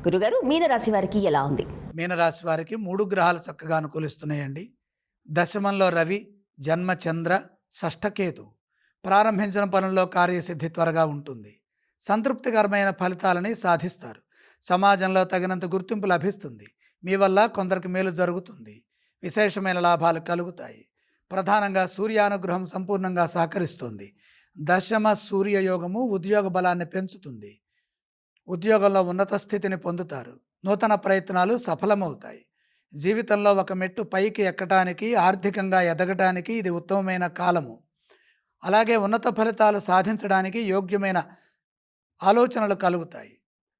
గురుగారు, మీనరాశి వారికి ఎలా ఉంది? మీనరాశి వారికి 3 గ్రహాలు చక్కగా అనుకూలిస్తున్నాయండి. దశమంలో రవి, జన్మ చంద్ర, షష్ఠకేతు. ప్రారంభించిన పనుల్లో కార్యసిద్ధి త్వరగా ఉంటుంది. సంతృప్తికరమైన ఫలితాలని సాధిస్తారు. సమాజంలో తగినంత గుర్తింపు లభిస్తుంది. మీ వల్ల కొందరికి మేలు జరుగుతుంది. విశేషమైన లాభాలు కలుగుతాయి. ప్రధానంగా సూర్యానుగ్రహం సంపూర్ణంగా సహకరిస్తుంది. దశమ సూర్యయోగము ఉద్యోగ బలాన్ని పెంచుతుంది. ఉద్యోగంలో ఉన్నత స్థితిని పొందుతారు. నూతన ప్రయత్నాలు సఫలమవుతాయి. జీవితంలో ఒక మెట్టు పైకి ఎక్కటానికి, ఆర్థికంగా ఎదగటానికి ఇది ఉత్తమమైన కాలము. అలాగే ఉన్నత ఫలితాలు సాధించడానికి యోగ్యమైన ఆలోచనలు కలుగుతాయి.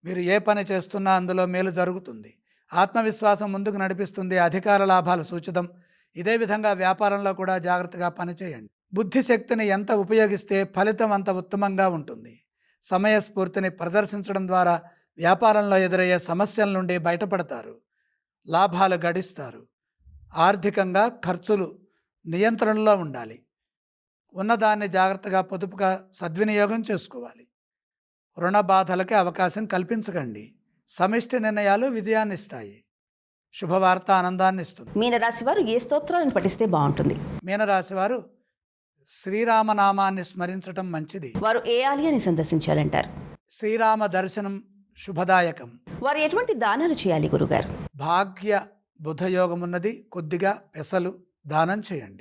మీరు ఏ పని చేస్తున్నా అందులో మేలు జరుగుతుంది. ఆత్మవిశ్వాసం ముందుకు నడిపిస్తుంది. అధికార లాభాలు సూచితం. ఇదే విధంగా వ్యాపారంలో కూడా జాగ్రత్తగా పనిచేయండి. బుద్ధిశక్తిని ఎంత ఉపయోగిస్తే ఫలితం అంత ఉత్తమంగా ఉంటుంది. సమయస్ఫూర్తిని ప్రదర్శించడం ద్వారా వ్యాపారంలో ఎదురయ్యే సమస్యల నుండి బయటపడతారు. లాభాలు గడిస్తారు. ఆర్థికంగా ఖర్చులు నియంత్రణలో ఉండాలి. ఉన్నదాన్ని జాగ్రత్తగా పొదుపుగా సద్వినియోగం చేసుకోవాలి. రుణ బాధలకి అవకాశం కల్పించకండి. సమిష్టి నిర్ణయాలు విజయాన్ని ఇస్తాయి. శుభవార్త ఆనందాన్ని ఇస్తుంది. మీనరాశి వారు ఏ స్తోత్రాలను పఠిస్తే బాగుంటుంది? మీనరాశి వారు శ్రీరామనామాన్ని స్మరించటం మంచిది. వారు ఏ ఆలయాన్ని సందర్శించాలంటారు? శ్రీరామ దర్శనం శుభదాయకం. వారు ఎటువంటి దానాలు చేయాలి గురుగారు? భాగ్య బుధయోగమున్నది. కొద్దిగా పెసలు దానం చేయండి.